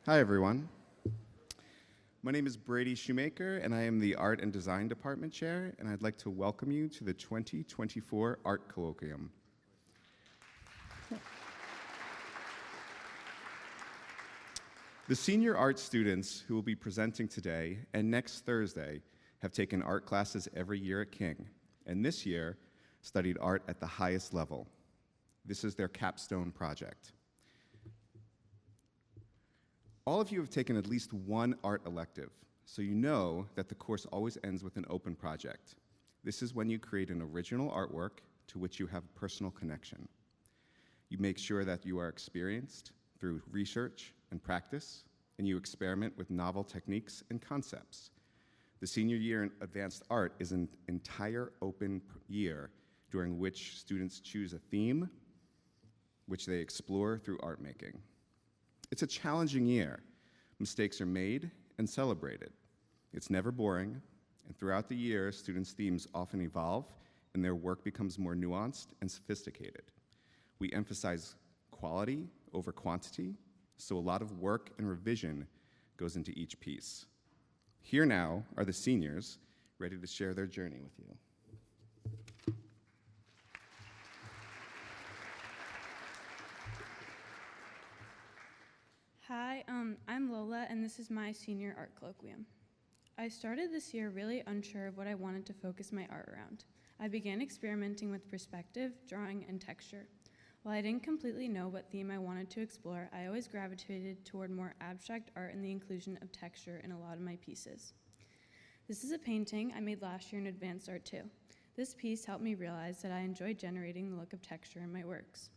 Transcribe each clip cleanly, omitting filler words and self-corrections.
Hi, everyone. My name is Brady Shoemaker, and I am the Art and Design Department Chair, and I'd like to welcome you to the 2024 Art Colloquium. The senior art students who will be presenting today and next Thursday have taken art classes every year at King, and this year studied art at the highest level. This is their capstone project. All of you have taken at least one art elective, so you know that the course always ends with an open project. This is when you create an original artwork to which you have a personal connection. You make sure that you are experienced through research and practice, and you experiment with novel techniques and concepts. The senior year in advanced art is an entire open year during which students choose a theme which they explore through art making. It's a challenging year. Mistakes are made and celebrated. It's never boring, and throughout the year, students' themes often evolve and their work becomes more nuanced and sophisticated. We emphasize quality over quantity, so a lot of work and revision goes into each piece. Here now are the seniors ready to share their journey with you. Hi, I'm Lola, and this is my senior art colloquium. I started this year really unsure of what I wanted to focus my art around. I began experimenting with perspective, drawing, and texture. While I didn't completely know what theme I wanted to explore, I always gravitated toward more abstract art and the inclusion of texture in a lot of my pieces. This is a painting I made last year in advanced art too. This piece helped me realize that I enjoy generating the look of texture in my works.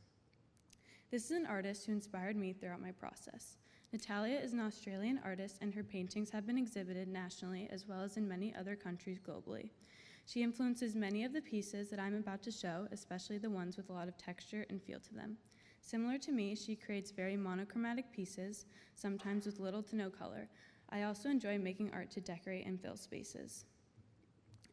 This is an artist who inspired me throughout my process. Natalia is an Australian artist, and her paintings have been exhibited nationally as well as in many other countries globally. She influences many of the pieces that I'm about to show, especially the ones with a lot of texture and feel to them. Similar to me, she creates very monochromatic pieces, sometimes with little to no color. I also enjoy making art to decorate and fill spaces.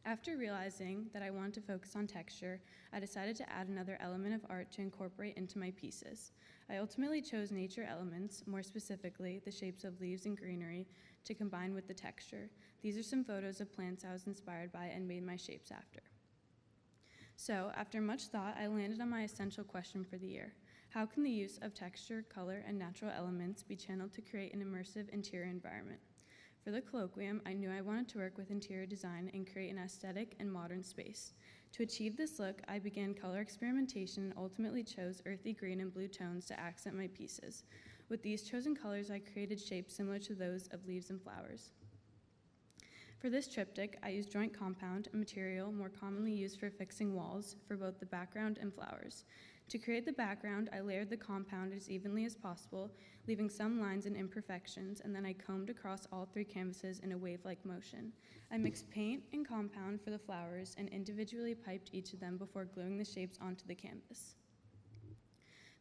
After realizing that I wanted to focus on texture, I decided to add another element of art to incorporate into my pieces. I ultimately chose nature elements, more specifically the shapes of leaves and greenery, to combine with the texture. These are some photos of plants I was inspired by and made my shapes after. So, after much thought, I landed on my essential question for the year. How can the use of texture, color, and natural elements be channeled to create an immersive interior environment? For the colloquium, I knew I wanted to work with interior design and create an aesthetic and modern space. To achieve this look, I began color experimentation and ultimately chose earthy green and blue tones to accent my pieces. With these chosen colors, I created shapes similar to those of leaves and flowers. For this triptych, I used joint compound, a material more commonly used for fixing walls, for both the background and flowers. To create the background, I layered the compound as evenly as possible, leaving some lines and imperfections, and then I combed across all three canvases in a wave-like motion. I mixed paint and compound for the flowers and individually piped each of them before gluing the shapes onto the canvas.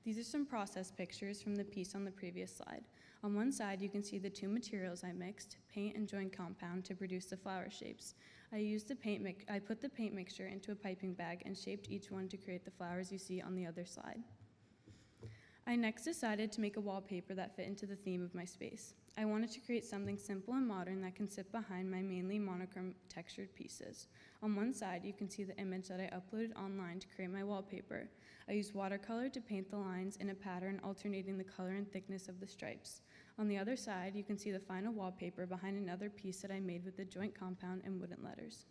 These are some process pictures from the piece on the previous slide. On one side, you can see the two materials I mixed, paint and joint compound, to produce the flower shapes. I put the paint mixture into a piping bag and shaped each one to create the flowers you see on the other slide. I next decided to make a wallpaper that fit into the theme of my space. I wanted to create something simple and modern that can sit behind my mainly monochrome textured pieces. On one side, you can see the image that I uploaded online to create my wallpaper. I used watercolor to paint the lines in a pattern alternating the color and thickness of the stripes. On the other side, you can see the final wallpaper behind another piece that I made with the joint compound and wooden letters.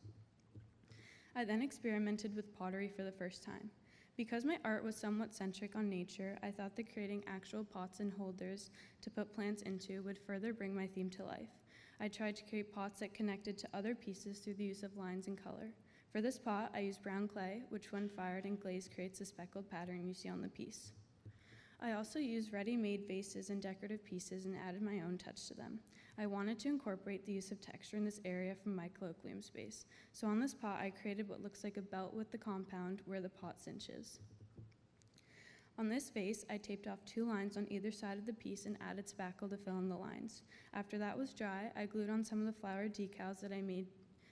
I then experimented with pottery for the first time. Because my art was somewhat centric on nature, I thought that creating actual pots and holders to put plants into would further bring my theme to life. I tried to create pots that connected to other pieces through the use of lines and color. For this pot, I used brown clay, which when fired and glazed creates the speckled pattern you see on the piece. I also used ready-made vases and decorative pieces and added my own touch to them. I wanted to incorporate the use of texture in this area from my colloquium space. So on this pot, I created what looks like a belt with the compound where the pot cinches. On this vase, I taped off 2 lines on either side of the piece and added spackle to fill in the lines. After that was dry, I glued on some of the flower decals that I made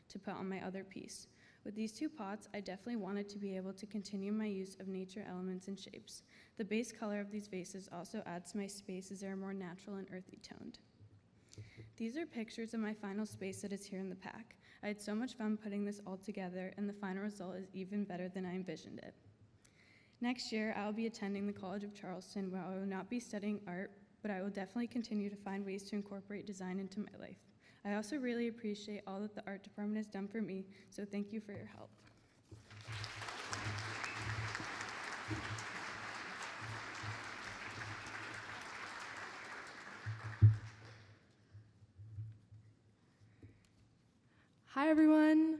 to put on my other piece. With these two pots, I definitely wanted to be able to continue my use of nature elements and shapes. The base color of these vases also adds to my space as they are more natural and earthy toned. These are pictures of my final space that is here in the pack. I had so much fun putting this all together, and the final result is even better than I envisioned it. Next year, I will be attending the College of Charleston, where I will not be studying art, but I will definitely continue to find ways to incorporate design into my life. I also really appreciate all that the art department has done for me, so thank you for your help. Hi everyone,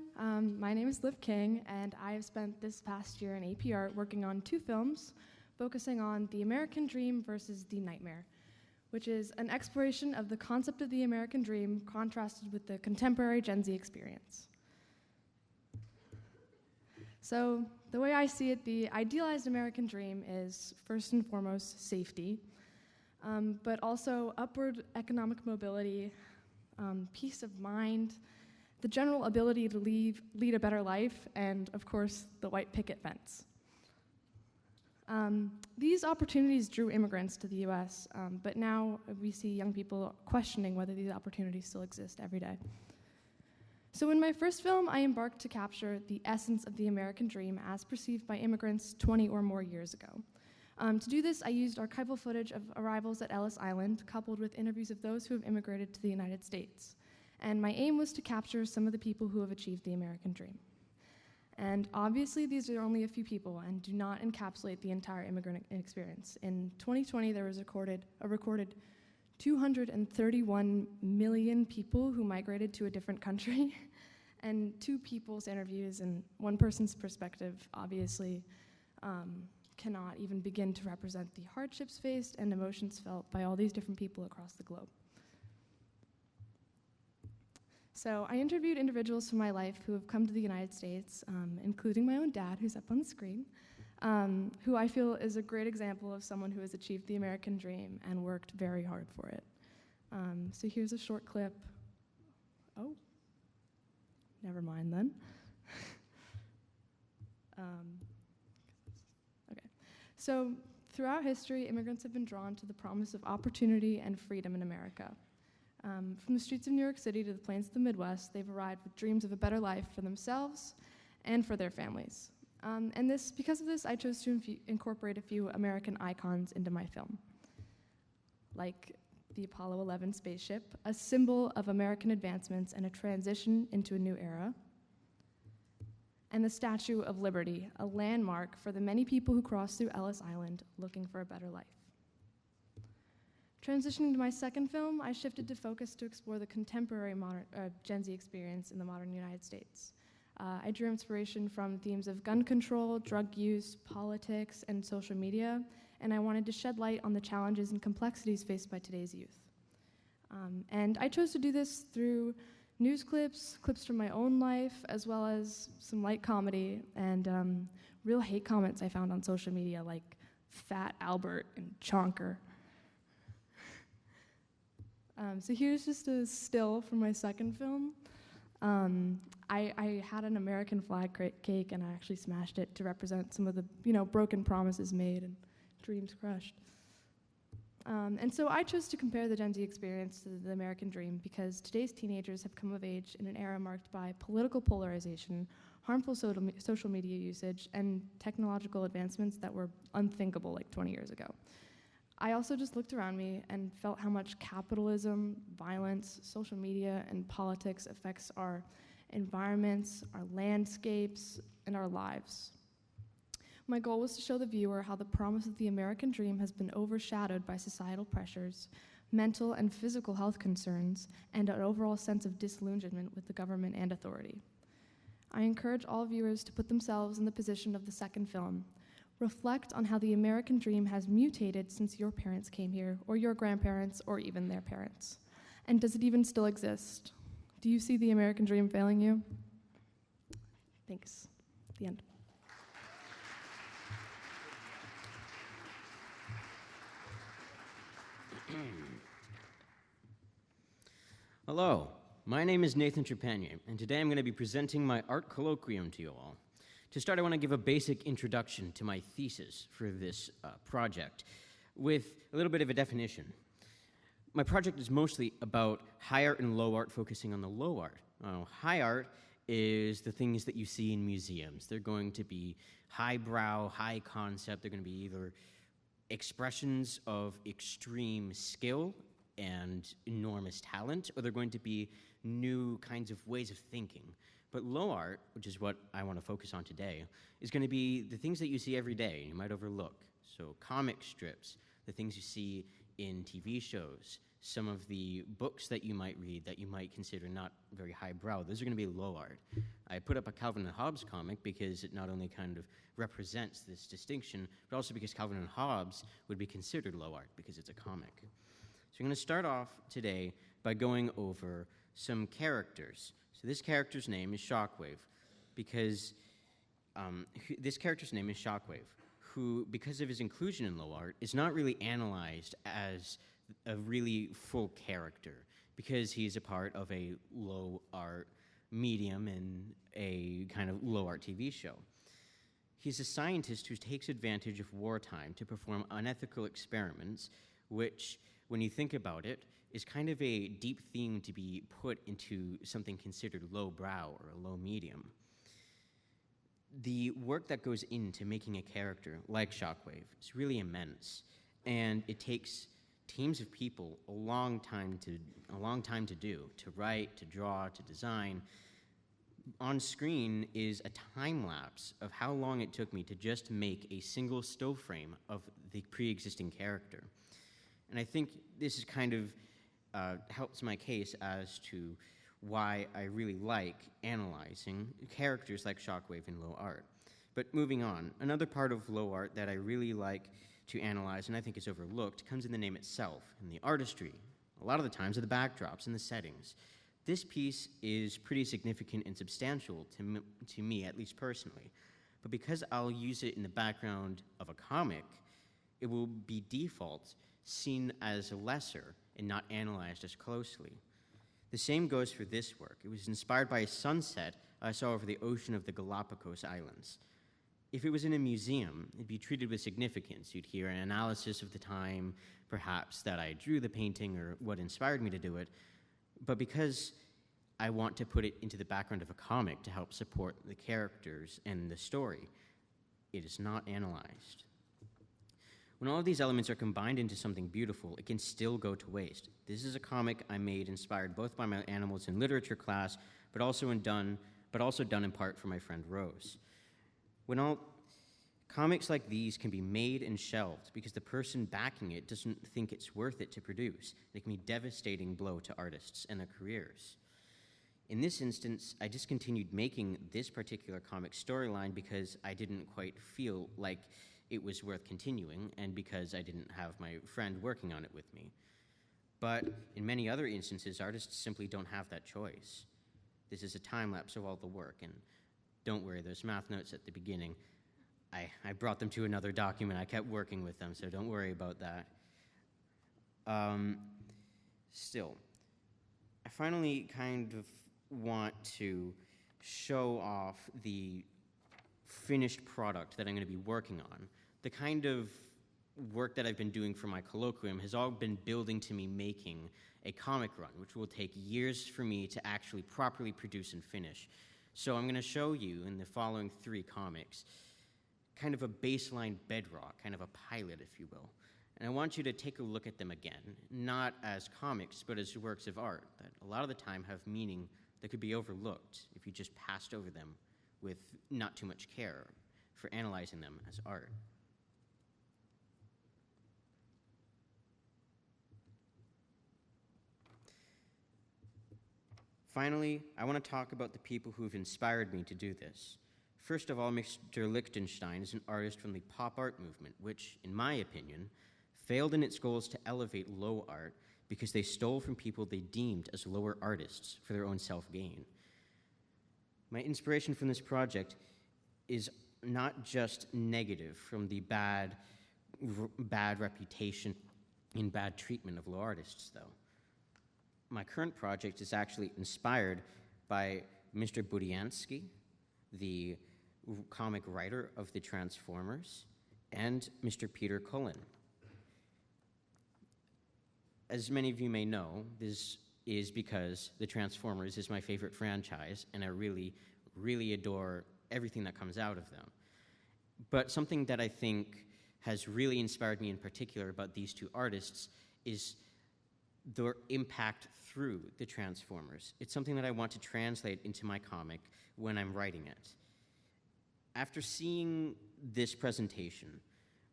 my name is Liv King, and I have spent this past year in AP Art working on 2 films focusing on the American Dream versus the Nightmare, which is an exploration of the concept of the American Dream contrasted with the contemporary Gen Z experience. So the way I see it, the idealized American Dream is first and foremost safety, but also upward economic mobility, peace of mind, the general ability to lead a better life, and of course, the white picket fence. These opportunities drew immigrants to the US, but now we see young people questioning whether these opportunities still exist every day. So in my first film, I embarked to capture the essence of the American dream as perceived by immigrants 20 or more years ago. To do this, I used archival footage of arrivals at Ellis Island, coupled with interviews of those who have immigrated to the United States. And my aim was to capture some of the people who have achieved the American dream. And obviously, these are only a few people and do not encapsulate the entire immigrant experience. In 2020, there was a recorded 231 million people who migrated to a different country, and 2 people's interviews and 1 person's perspective obviously cannot even begin to represent the hardships faced and emotions felt by all these different people across the globe. So I interviewed individuals from my life who have come to the United States, including my own dad, who's up on the screen, who I feel is a great example of someone who has achieved the American dream and worked very hard for it. So here's a short clip. Oh, never mind then. Okay. So throughout history, immigrants have been drawn to the promise of opportunity and freedom in America. From the streets of New York City to the plains of the Midwest, they've arrived with dreams of a better life for themselves and for their families. Because of this, I chose to incorporate a few American icons into my film, like the Apollo 11 spaceship, a symbol of American advancements and a transition into a new era, and the Statue of Liberty, a landmark for the many people who crossed through Ellis Island looking for a better life. Transitioning to my second film, I shifted to focus to explore the contemporary Gen Z experience in the modern United States. I drew inspiration from themes of gun control, drug use, politics, and social media, and I wanted to shed light on the challenges and complexities faced by today's youth. And I chose to do this through news clips from my own life, as well as some light comedy and real hate comments I found on social media, like Fat Albert and Chonker. So here's just a still from my second film. I had an American flag cake, and I actually smashed it to represent some of the broken promises made and dreams crushed. And so I chose to compare the Gen Z experience to the American dream because today's teenagers have come of age in an era marked by political polarization, harmful social media usage, and technological advancements that were unthinkable like 20 years ago. I also just looked around me and felt how much capitalism, violence, social media, and politics affects our environments, our landscapes, and our lives. My goal was to show the viewer how the promise of the American dream has been overshadowed by societal pressures, mental and physical health concerns, and an overall sense of disillusionment with the government and authority. I encourage all viewers to put themselves in the position of the second film. Reflect on how the American dream has mutated since your parents came here, or your grandparents, or even their parents. And does it even still exist? Do you see the American dream failing you? Thanks. The end. Hello, My name is Nathan Trepanier, and today I'm going to be presenting my art colloquium to you all. To start, I want to give a basic introduction to my thesis for this project with a little bit of a definition. My project is mostly about high art and low art, focusing on the low art. High art is the things that you see in museums. They're going to be highbrow, high concept. They're going to be either expressions of extreme skill and enormous talent, or they're going to be new kinds of ways of thinking. But low art, which is what I want to focus on today, is going to be the things that you see every day and you might overlook. So comic strips, the things you see in TV shows, some of the books that you might read that you might consider not very highbrow, those are going to be low art. I put up a Calvin and Hobbes comic because it not only kind of represents this distinction, but also because Calvin and Hobbes would be considered low art because it's a comic. So I'm going to start off today by going over some characters. So this character's name is Shockwave because who, because of his inclusion in low art, is not really analyzed as a really full character because he's a part of a low art medium and a kind of low art TV show. He's a scientist who takes advantage of wartime to perform unethical experiments, which, when you think about it, is kind of a deep theme to be put into something considered lowbrow or a low medium. The work that goes into making a character like Shockwave is really immense, and it takes teams of people a long time to do, to write, to draw, to design. On screen is a time lapse of how long it took me to just make a single still frame of the pre-existing character. And I think this is kind of helps my case as to why I really like analyzing characters like Shockwave in low art. But moving on, another part of low art that I really like to analyze, and I think is overlooked, comes in the name itself, in the artistry. A lot of the times are the backdrops and the settings. This piece is pretty significant and substantial to me, at least personally. But because I'll use it in the background of a comic, it will be default seen as lesser and not analyzed as closely. The same goes for this work. It was inspired by a sunset I saw over the ocean of the Galapagos Islands. If it was in a museum, it'd be treated with significance. You'd hear an analysis of the time, perhaps that I drew the painting or what inspired me to do it. But because I want to put it into the background of a comic to help support the characters and the story, it is not analyzed. When all of these elements are combined into something beautiful, it can still go to waste. This is a comic I made inspired both by my animals in literature class, but also done in part for my friend Rose. Comics like these can be made and shelved because the person backing it doesn't think it's worth it to produce. They can be a devastating blow to artists and their careers. In this instance, I discontinued making this particular comic storyline because I didn't quite feel like it was worth continuing and because I didn't have my friend working on it with me. But in many other instances, artists simply don't have that choice. This is a time lapse of all the work, and don't worry, those math notes at the beginning, I brought them to another document. I kept working with them, so don't worry about that. Still, I finally kind of want to show off the finished product that I'm going to be working on. The kind of work that I've been doing for my colloquium has all been building to me making a comic run, which will take years for me to actually properly produce and finish. So I'm going to show you in the following 3 comics kind of a baseline bedrock, kind of a pilot, if you will. And I want you to take a look at them again, not as comics, but as works of art that a lot of the time have meaning that could be overlooked if you just passed over them with not too much care for analyzing them as art. Finally, I want to talk about the people who have inspired me to do this. First of all, Mr. Lichtenstein is an artist from the pop art movement, which, in my opinion, failed in its goals to elevate low art because they stole from people they deemed as lower artists for their own self-gain. My inspiration from this project is not just negative from the bad reputation and bad treatment of low artists, though. My current project is actually inspired by Mr. Budiansky, the comic writer of the Transformers, and Mr. Peter Cullen. As many of you may know, this is because the Transformers is my favorite franchise, and I really, really adore everything that comes out of them. But something that I think has really inspired me in particular about these two artists is their impact through the Transformers. It's something that I want to translate into my comic when I'm writing it. After seeing this presentation,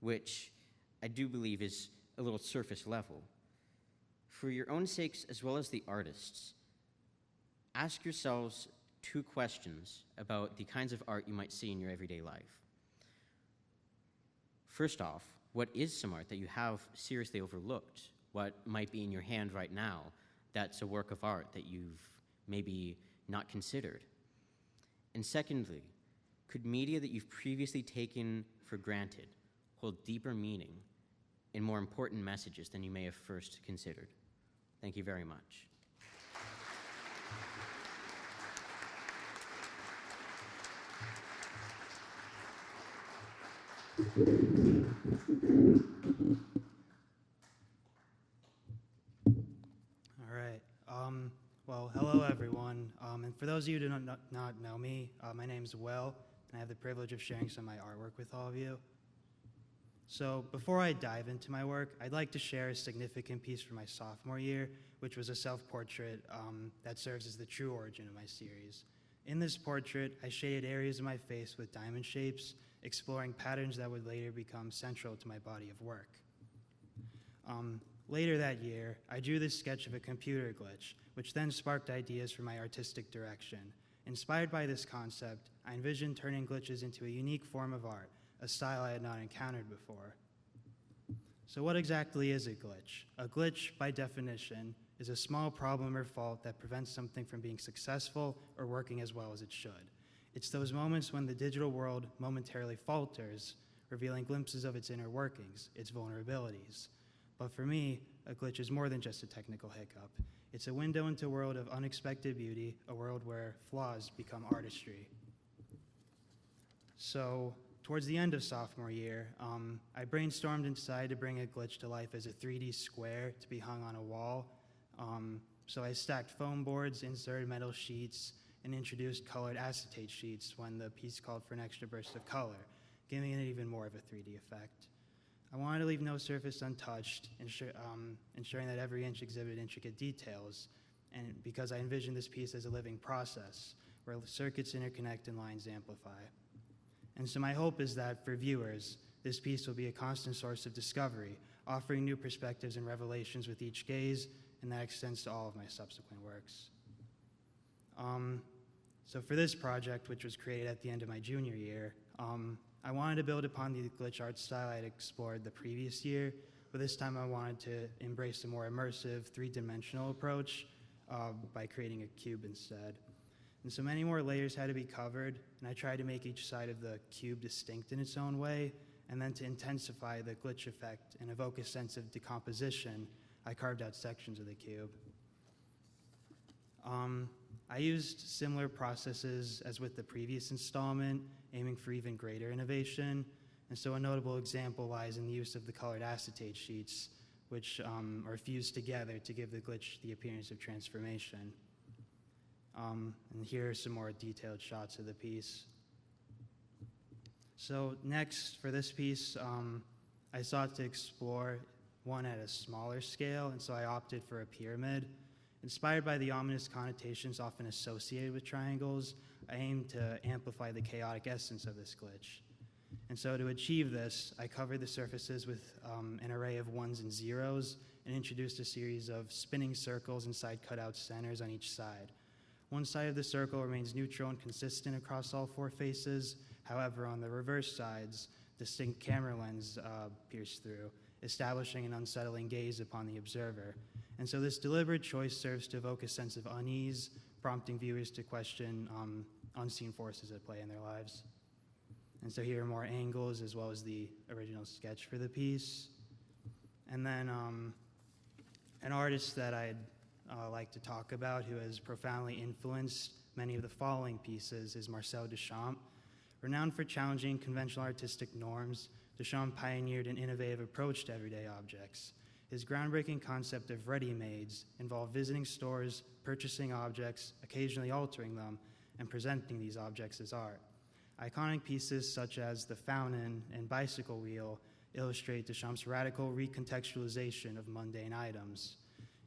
which I do believe is a little surface level, for your own sakes as well as the artists, ask yourselves two questions about the kinds of art you might see in your everyday life. First off, what is some art that you have seriously overlooked? What might be in your hand right now that's a work of art that you've maybe not considered? And secondly, could media that you've previously taken for granted hold deeper meaning and more important messages than you may have first considered? Thank you very much. All right. Well, hello, everyone. And for those of you who do not know me, my name's Will, and I have the privilege of sharing some of my artwork with all of you. So before I dive into my work, I'd like to share a significant piece from my sophomore year, which was a self-portrait that serves as the true origin of my series. In this portrait, I shaded areas of my face with diamond shapes, exploring patterns that would later become central to my body of work. Later that year, I drew this sketch of a computer glitch, which then sparked ideas for my artistic direction. Inspired by this concept, I envisioned turning glitches into a unique form of art, a style I had not encountered before. So what exactly is a glitch? A glitch, by definition, is a small problem or fault that prevents something from being successful or working as well as it should. It's those moments when the digital world momentarily falters, revealing glimpses of its inner workings, its vulnerabilities. But for me, a glitch is more than just a technical hiccup. It's a window into a world of unexpected beauty, a world where flaws become artistry. So, towards the end of sophomore year, I brainstormed and decided to bring a glitch to life as a 3D square to be hung on a wall. So I stacked foam boards, inserted metal sheets, and introduced colored acetate sheets when the piece called for an extra burst of color, giving it even more of a 3D effect. I wanted to leave no surface untouched, ensuring that every inch exhibited intricate details, and because I envisioned this piece as a living process, where circuits interconnect and lines amplify. And so my hope is that for viewers, this piece will be a constant source of discovery, offering new perspectives and revelations with each gaze, and that extends to all of my subsequent works. So for this project, which was created at the end of my junior year, I wanted to build upon the glitch art style I had explored the previous year, but this time I wanted to embrace a more immersive, three-dimensional approach by creating a cube instead. And so many more layers had to be covered, and I tried to make each side of the cube distinct in its own way, and then to intensify the glitch effect and evoke a sense of decomposition, I carved out sections of the cube. I used similar processes as with the previous installment, aiming for even greater innovation, and so a notable example lies in the use of the colored acetate sheets, which are fused together to give the glitch the appearance of transformation. And here are some more detailed shots of the piece. So next, for this piece, I sought to explore one at a smaller scale, and so I opted for a pyramid. Inspired by the ominous connotations often associated with triangles, I aimed to amplify the chaotic essence of this glitch. And so to achieve this, I covered the surfaces with an array of ones and zeros and introduced a series of spinning circles inside cutout centers on each side. One side of the circle remains neutral and consistent across all four faces. However, on the reverse sides, distinct camera lens pierce through, establishing an unsettling gaze upon the observer. And so this deliberate choice serves to evoke a sense of unease, prompting viewers to question unseen forces at play in their lives. And so here are more angles as well as the original sketch for the piece. And then an artist that I'd like to talk about, who has profoundly influenced many of the following pieces, is Marcel Duchamp. Renowned for challenging conventional artistic norms, Duchamp pioneered an innovative approach to everyday objects. His groundbreaking concept of ready-mades involved visiting stores, purchasing objects, occasionally altering them, and presenting these objects as art. Iconic pieces such as the fountain and bicycle wheel illustrate Duchamp's radical recontextualization of mundane items.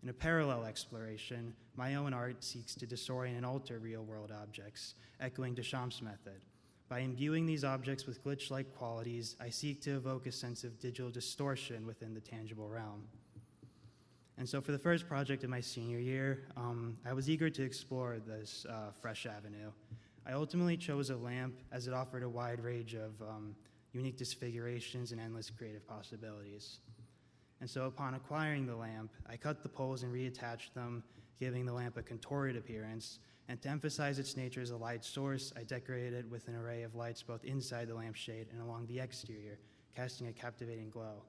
In a parallel exploration, my own art seeks to disorient and alter real-world objects, echoing Duchamp's method. By imbuing these objects with glitch-like qualities, I seek to evoke a sense of digital distortion within the tangible realm. And so for the first project of my senior year, I was eager to explore this fresh avenue. I ultimately chose a lamp as it offered a wide range of unique disfigurations and endless creative possibilities. And so upon acquiring the lamp, I cut the poles and reattached them, giving the lamp a contorted appearance. And to emphasize its nature as a light source, I decorated it with an array of lights both inside the lampshade and along the exterior, casting a captivating glow.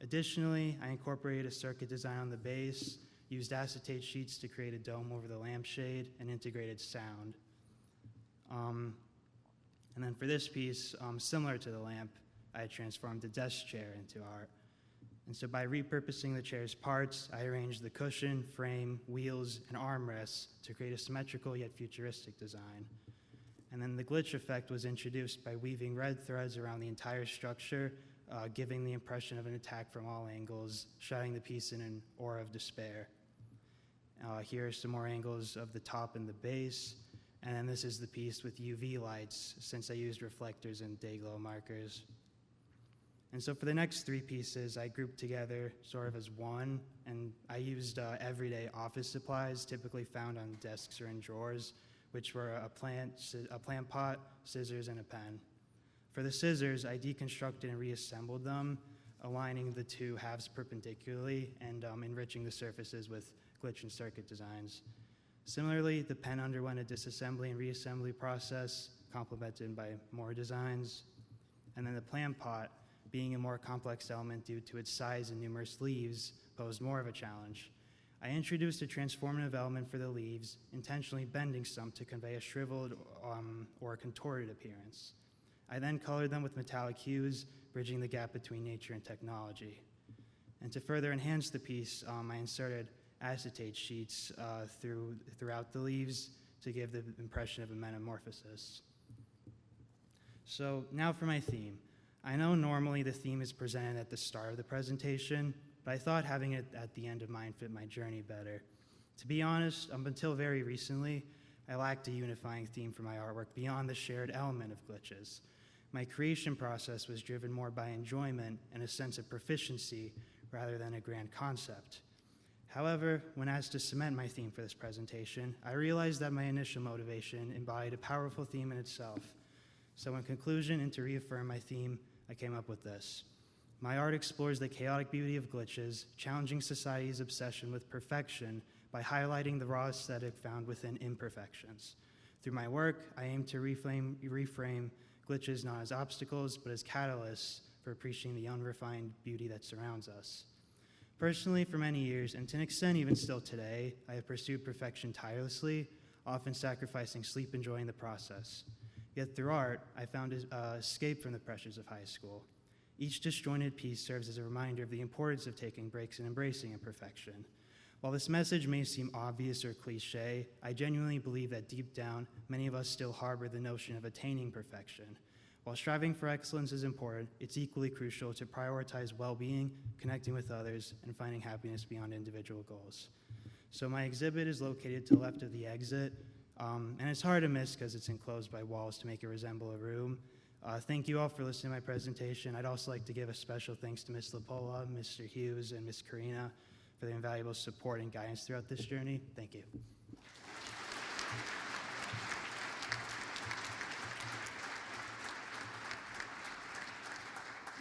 Additionally, I incorporated a circuit design on the base, used acetate sheets to create a dome over the lampshade, and integrated sound. And then for this piece, similar to the lamp, I transformed the desk chair into art. And so by repurposing the chair's parts, I arranged the cushion, frame, wheels, and armrests to create a symmetrical yet futuristic design. And then the glitch effect was introduced by weaving red threads around the entire structure, giving the impression of an attack from all angles, shutting the piece in an aura of despair. Here are some more angles of the top and the base. And then this is the piece with UV lights, since I used reflectors and day glow markers. And so for the next three pieces, I grouped together sort of as one, and I used everyday office supplies typically found on desks or in drawers, which were a plant pot, scissors, and a pen. For the scissors, I deconstructed and reassembled them, aligning the two halves perpendicularly and enriching the surfaces with glitch and circuit designs. Similarly, the pen underwent a disassembly and reassembly process, complemented by more designs. And then the plant pot, being a more complex element due to its size and numerous leaves, posed more of a challenge. I introduced a transformative element for the leaves, intentionally bending some to convey a shriveled or contorted appearance. I then colored them with metallic hues, bridging the gap between nature and technology. And to further enhance the piece, I inserted acetate sheets throughout the leaves to give the impression of a metamorphosis. So now for my theme. I know normally the theme is presented at the start of the presentation, but I thought having it at the end of mine fit my journey better. To be honest, up until very recently, I lacked a unifying theme for my artwork beyond the shared element of glitches. My creation process was driven more by enjoyment and a sense of proficiency rather than a grand concept. However, when asked to cement my theme for this presentation, I realized that my initial motivation embodied a powerful theme in itself. So in conclusion, and to reaffirm my theme, I came up with this. My art explores the chaotic beauty of glitches, challenging society's obsession with perfection by highlighting the raw aesthetic found within imperfections. Through my work, I aim to reframe glitches not as obstacles, but as catalysts for appreciating the unrefined beauty that surrounds us. Personally, for many years, and to an extent even still today, I have pursued perfection tirelessly, often sacrificing sleep and joy in the process. Yet through art, I found escape from the pressures of high school. Each disjointed piece serves as a reminder of the importance of taking breaks and embracing imperfection. While this message may seem obvious or cliche, I genuinely believe that deep down, many of us still harbor the notion of attaining perfection. While striving for excellence is important, it's equally crucial to prioritize well-being, connecting with others, and finding happiness beyond individual goals. So my exhibit is located to the left of the exit, and it's hard to miss because it's enclosed by walls to make it resemble a room. Thank you all for listening to my presentation. I'd also like to give a special thanks to Ms. Lapola, Mr. Hughes, and Ms. Karina for their invaluable support and guidance throughout this journey. Thank you.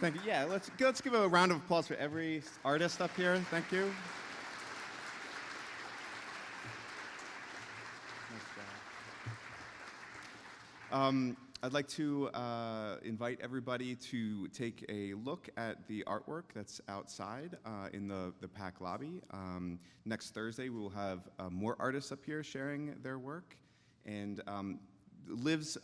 Thank you. Yeah, let's give a round of applause for every artist up here. Thank you. Nice job. I'd like to invite everybody to take a look at the artwork that's outside in the PAC lobby. Next Thursday, we will have more artists up here sharing their work. And Liv's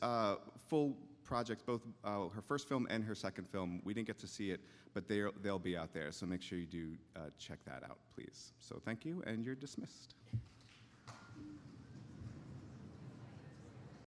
full projects, both her first film and her second film, we didn't get to see it, but they'll be out there. So make sure you do check that out, please. So thank you, and you're dismissed.